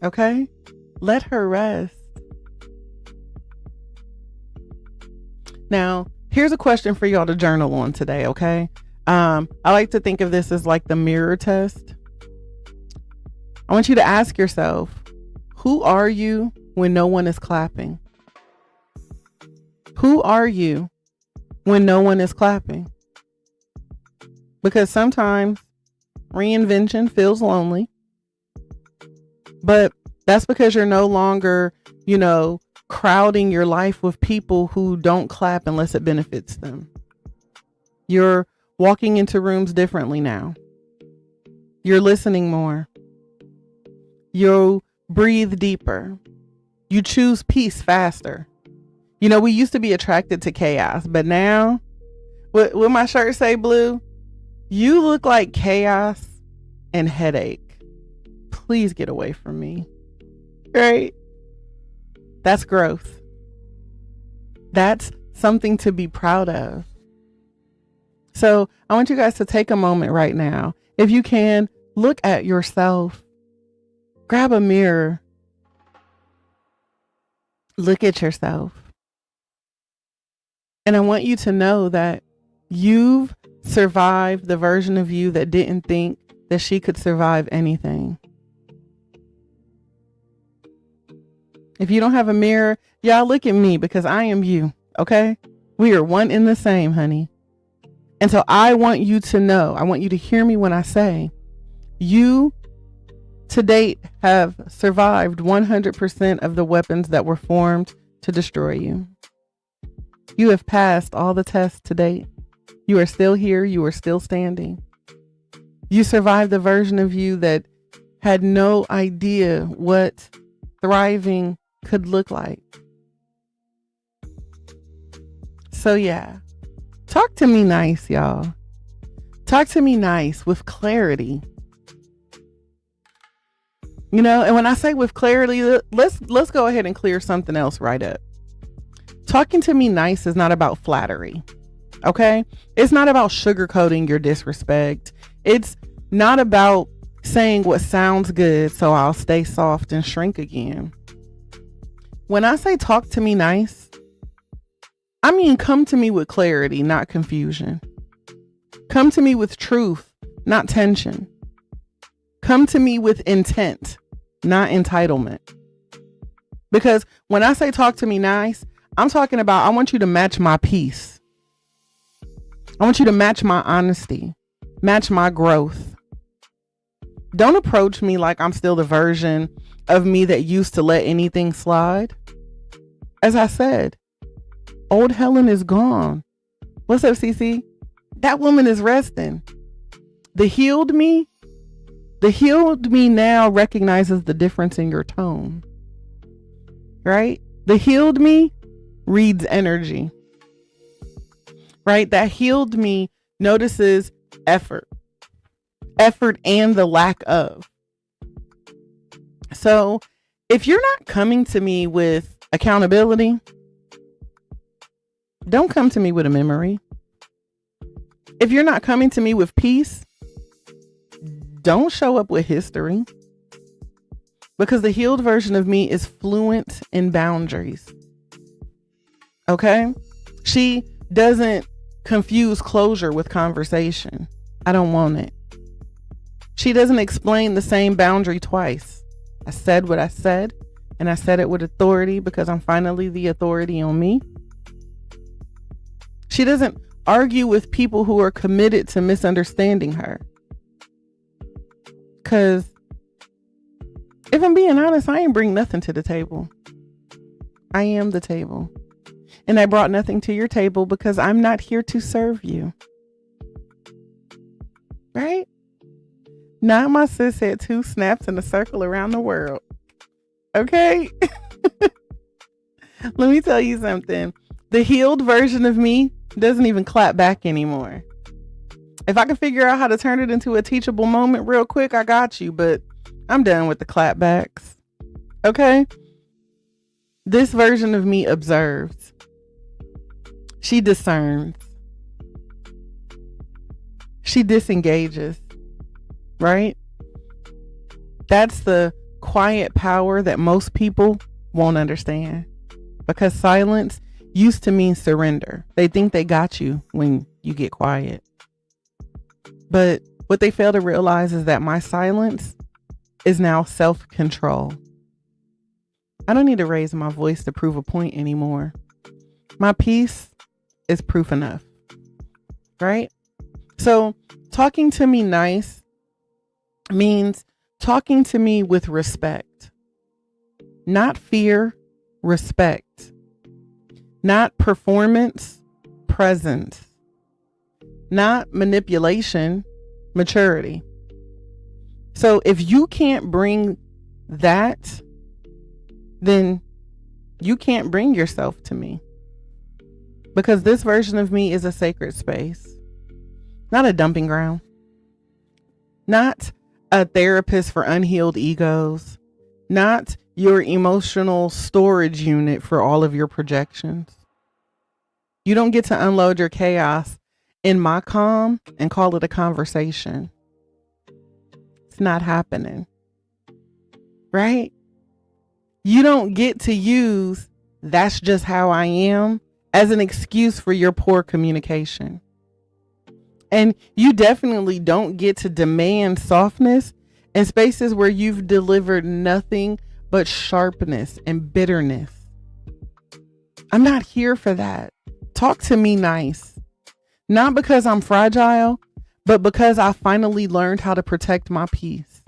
Okay? Let her rest. Now, here's a question for y'all to journal on today, okay? I like to think of this as like the mirror test. I want you to ask yourself, who are you when no one is clapping? Who are you when no one is clapping? Because sometimes reinvention feels lonely. But that's because you're no longer, crowding your life with people who don't clap unless it benefits them. You're walking into rooms differently now. You're listening more. You breathe deeper. You choose peace faster. We used to be attracted to chaos, but now, what my shirt say, Blue? You look like chaos and headache. Please get away from me. Right? That's growth. That's something to be proud of. So I want you guys to take a moment right now. If you can, look at yourself. Grab a mirror. Look at yourself. And I want you to know that you've survived the version of you that didn't think that she could survive anything. If you don't have a mirror, y'all look at me because I am you, okay? We are one in the same, honey. And so I want you to know, I want you to hear me when I say, you to date have survived 100% of the weapons that were formed to destroy you. You have passed all the tests to date. You are still here. You are still standing. You survived the version of you that had no idea what thriving could look like. So yeah, talk to me nice, y'all. Talk to me nice with clarity. And when I say with clarity, let's go ahead and clear something else right up. Talking to me nice is not about flattery. Okay? It's not about sugarcoating your disrespect. It's not about saying what sounds good so I'll stay soft and shrink again. When I say talk to me nice, I mean come to me with clarity, not confusion. Come to me with truth, not tension. Come to me with intent, not entitlement. Because when I say talk to me nice, I'm talking about I want you to match my peace. I want you to match my honesty, match my growth. Don't approach me like I'm still the version of me that used to let anything slide. As I said, old Helen is gone. What's up, Cece? That woman is resting. The healed me now recognizes the difference in your tone. Right? The healed me reads energy. Right? That healed me notices effort and the lack of. So if you're not coming to me with accountability, don't come to me with a memory. If you're not coming to me with peace, don't show up with history. Because the healed version of me is fluent in boundaries. Okay? She doesn't confuse closure with conversation. I don't want it. She doesn't explain the same boundary twice. I said what I said, and I said it with authority because I'm finally the authority on me. She doesn't argue with people who are committed to misunderstanding her. Because if I'm being honest, I ain't bring nothing to the table. I am the table. And I brought nothing to your table because I'm not here to serve you. Right? Not my sis had 2 snaps in a circle around the world. Okay? Let me tell you something. The healed version of me doesn't even clap back anymore. If I can figure out how to turn it into a teachable moment real quick, I got you. But I'm done with the clapbacks. Okay? This version of me observes. She discerns. She disengages. Right? That's the quiet power that most people won't understand. Because silence used to mean surrender. They think they got you when you get quiet. But what they fail to realize is that my silence is now self-control. I don't need to raise my voice to prove a point anymore. My peace is proof enough. Right? So talking to me nice means talking to me with respect. not fear, respect, not performance, presence, not manipulation, maturity. So if you can't bring that, then you can't bring yourself to me. Because this version of me is a sacred space, not a dumping ground, not a therapist for unhealed egos, not your emotional storage unit for all of your projections. You don't get to unload your chaos in my calm and call it a conversation. It's not happening. Right? You don't get to use "that's just how I am" as an excuse for your poor communication. And you definitely don't get to demand softness in spaces where you've delivered nothing but sharpness and bitterness. I'm not here for that. Talk to me nice. Not because I'm fragile, but because I finally learned how to protect my peace.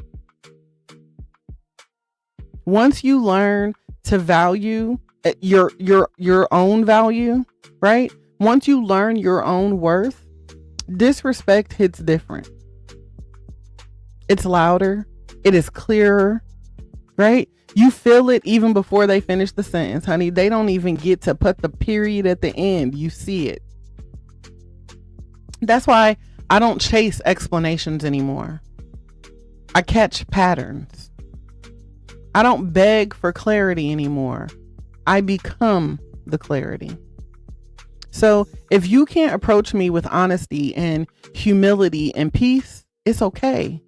Once you learn to value your own value, right? Once you learn your own worth, disrespect hits different. It's louder. It is clearer, right? You feel it even before they finish the sentence, honey. They don't even get to put the period at the end. You see it. That's why I don't chase explanations anymore. I catch patterns. I don't beg for clarity anymore. I become the clarity. So if you can't approach me with honesty and humility and peace, it's okay.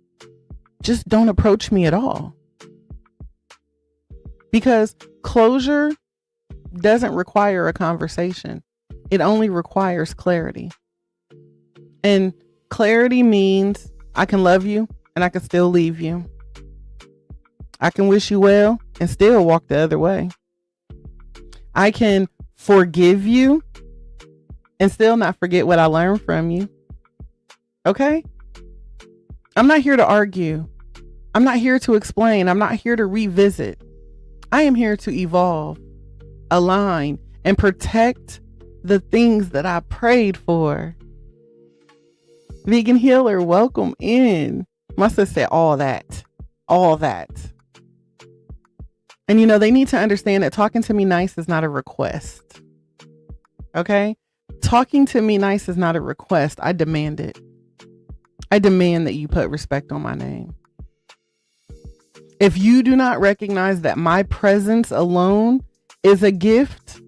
Just don't approach me at all. Because closure doesn't require a conversation. It only requires clarity. And clarity means I can love you and I can still leave you. I can wish you well and still walk the other way. I can forgive you and still not forget what I learned from you. Okay? I'm not here to argue. I'm not here to explain. I'm not here to revisit. I am here to evolve, align, and protect the things that I prayed for. Vegan healer, welcome in. My sister said all that. And you know, they need to understand that talking to me nice is not a request. Okay? Talking to me nice is not a request. I demand it. I demand that you put respect on my name. If you do not recognize that my presence alone is a gift,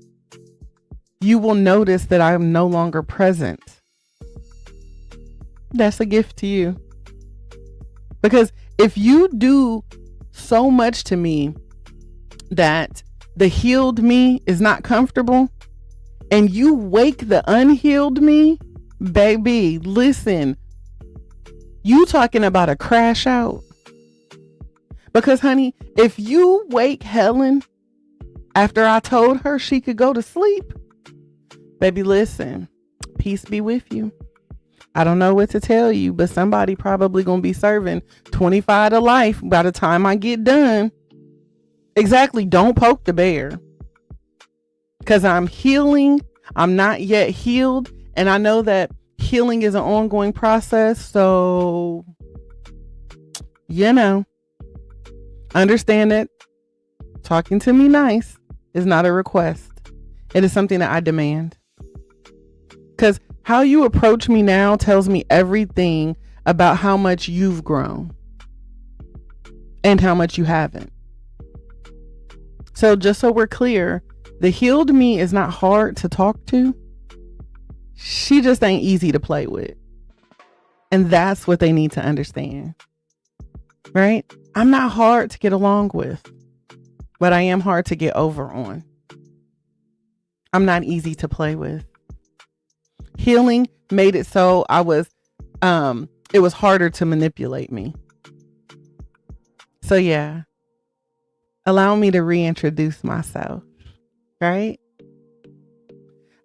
you will notice that I am no longer present. That's a gift to you. Because if you do so much to me that the healed me is not comfortable, and you wake the unhealed me, baby, listen, you talking about a crash out. Because honey, if you wake Helen after I told her she could go to sleep, baby, listen, peace be with you. I don't know what to tell you, but somebody probably gonna be serving 25 to life by the time I get done. Exactly. Don't poke the bear. Because I'm healing. I'm not yet healed. And I know that healing is an ongoing process. So, you know, understand that talking to me nice is not a request. It is something that I demand. Because how you approach me now tells me everything about how much you've grown and how much you haven't. So just so we're clear, the healed me is not hard to talk to. She just ain't easy to play with. And that's what they need to understand. Right? I'm not hard to get along with, but I am hard to get over on. I'm not easy to play with. Healing made it so it was harder to manipulate me. So yeah, allow me to reintroduce myself, right?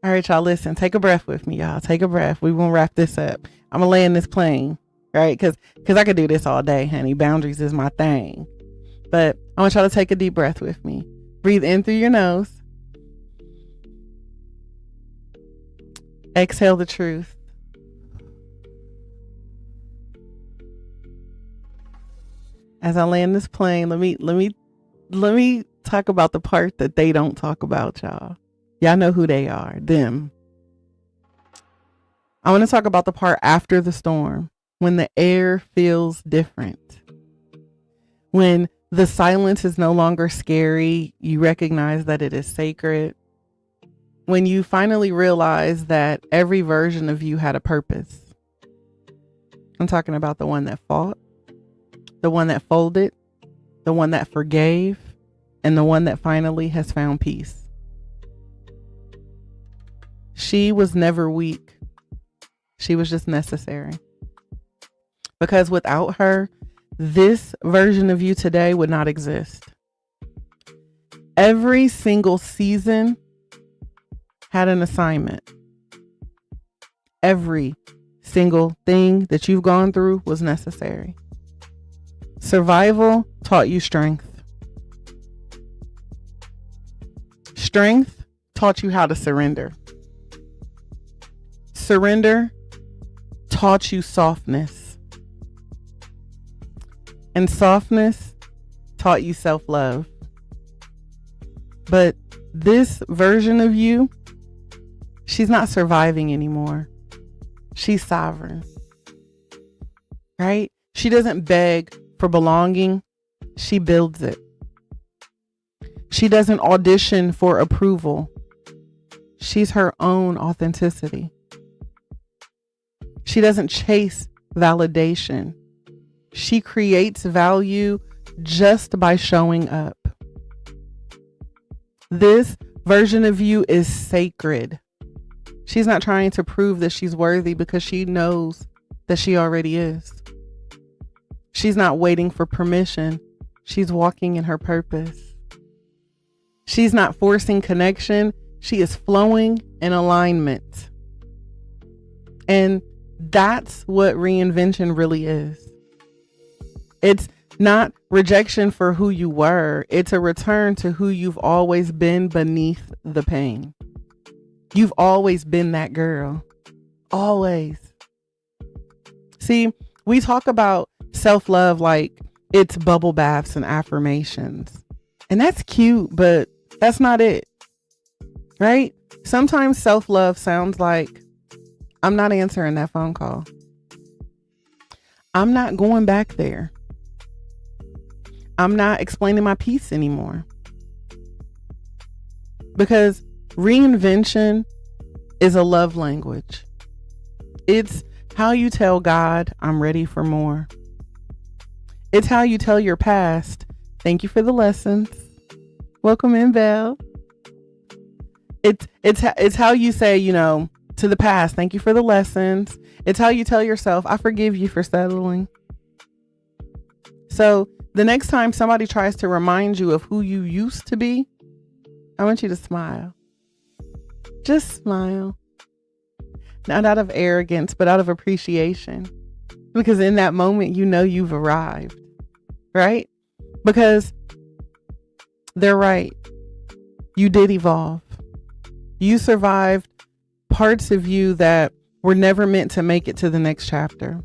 All right, y'all, listen, take a breath with me, y'all. Take a breath. We won't wrap this up. I'm gonna land this plane, right? Because I could do this all day, honey. Boundaries is my thing. But I want y'all to take a deep breath with me. Breathe in through your nose. Exhale the truth. As I land this plane, let me talk about the part that they don't talk about, y'all. Y'all know who they are, them. I want to talk about the part after the storm, when the air feels different. When the silence is no longer scary, you recognize that it is sacred. When you finally realize that every version of you had a purpose. I'm talking about the one that fought, the one that folded, the one that forgave, and the one that finally has found peace. She was never weak. She was just necessary. Because without her, this version of you today would not exist. Every single season had an assignment. Every single thing that you've gone through was necessary. Survival taught you strength. Strength taught you how to surrender. Surrender taught you softness. And softness taught you self-love. But this version of you, she's not surviving anymore. She's sovereign. Right? She doesn't beg for belonging. She builds it. She doesn't audition for approval. She's her own authenticity. She doesn't chase validation. She creates value just by showing up. This version of you is sacred. She's not trying to prove that she's worthy because she knows that she already is. She's not waiting for permission. She's walking in her purpose. She's not forcing connection. She is flowing in alignment. And that's what reinvention really is. It's not rejection for who you were. It's a return to who you've always been beneath the pain. You've always been that girl. Always. See, we talk about self-love like it's bubble baths and affirmations. And that's cute, but that's not it. Right? Sometimes self-love sounds like, I'm not answering that phone call. I'm not going back there. I'm not explaining my piece anymore. Because reinvention is a love language. It's how you tell God, I'm ready for more. It's how you tell your past, thank you for the lessons. Welcome in, Belle. It's how you say, to the past, thank you for the lessons. It's how you tell yourself, I forgive you for settling. So the next time somebody tries to remind you of who you used to be, I want you to smile. Just smile. Not out of arrogance, but out of appreciation. Because in that moment, you've arrived. Right? Because they're right. You did evolve. You survived parts of you that were never meant to make it to the next chapter.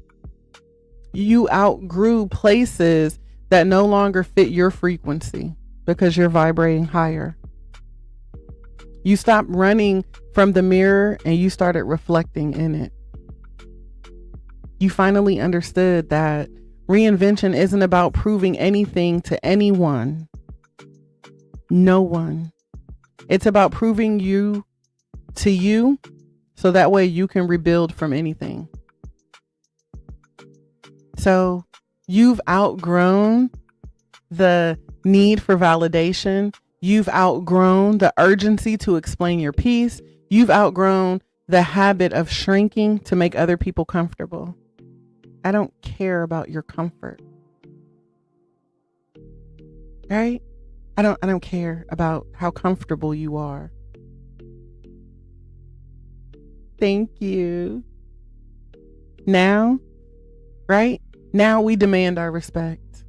You outgrew places that no longer fit your frequency because you're vibrating higher. You stopped running from the mirror and you started reflecting in it. You finally understood that reinvention isn't about proving anything to anyone. No one. It's about proving you to you so that way you can rebuild from anything. So you've outgrown the need for validation. You've outgrown the urgency to explain your piece. You've outgrown the habit of shrinking to make other people comfortable. I don't care about your comfort. Right? I don't care about how comfortable you are. Thank you. Now, right? Now we demand our respect.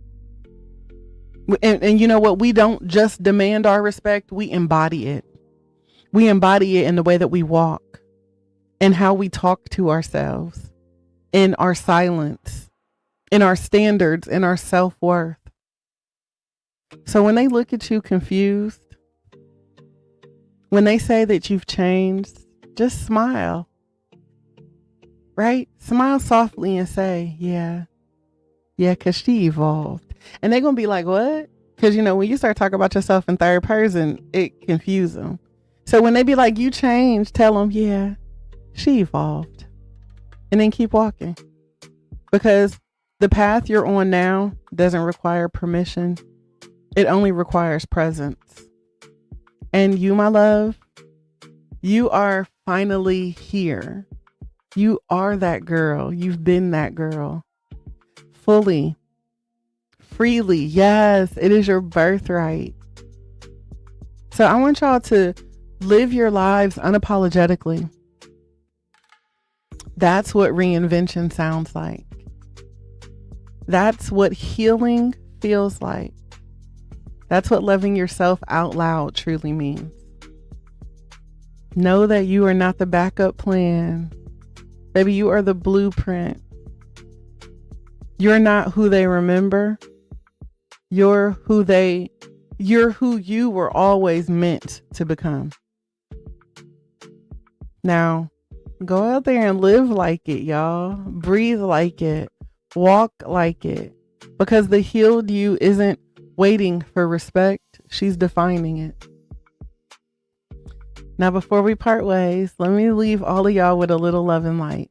And you know what? We don't just demand our respect, we embody it. We embody it in the way that we walk and how we talk to ourselves, in our silence, in our standards, in our self-worth. So when they look at you confused, when they say that you've changed, just smile, right? Smile softly and say, yeah, because she evolved. And they're going to be like, what? Because, when you start talking about yourself in third person, it confuses them. So when they be like, you changed, tell them, yeah, she evolved. And then keep walking. Because the path you're on now doesn't require permission. It only requires presence. And you, my love, you are finally here. You are that girl. You've been that girl. Fully. Freely. Yes, it is your birthright. So I want y'all to live your lives unapologetically. That's what reinvention sounds like. That's what healing feels like. That's what loving yourself out loud truly means. Know that you are not the backup plan. Baby, you are the blueprint. You're not who they remember. You're who you were always meant to become. Now, go out there and live like it, y'all. Breathe like it. Walk like it. Because the healed you isn't waiting for respect. She's defining it. Now, before we part ways, let me leave all of y'all with a little love and light.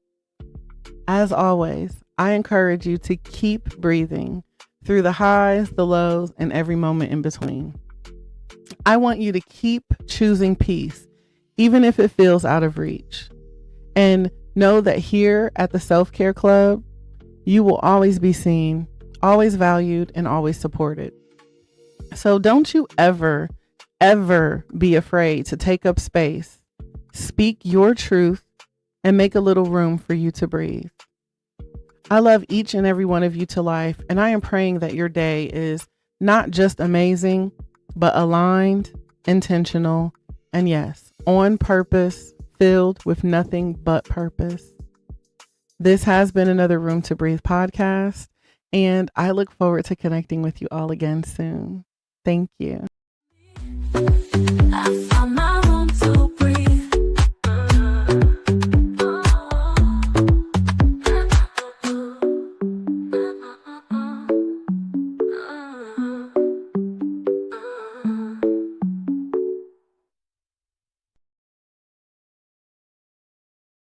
As always, I encourage you to keep breathing through the highs, the lows, and every moment in between. I want you to keep choosing peace, even if it feels out of reach. And know that here at the Self-Care Club, you will always be seen, always valued, and always supported. So don't you ever be afraid to take up space, speak your truth, and make a little room for you to breathe. I love each and every one of you to life, and I am praying that your day is not just amazing, but aligned, intentional, and yes, on purpose, filled with nothing but purpose. This has been another Room to Breathe podcast, and I look forward to connecting with you all again soon. Thank you.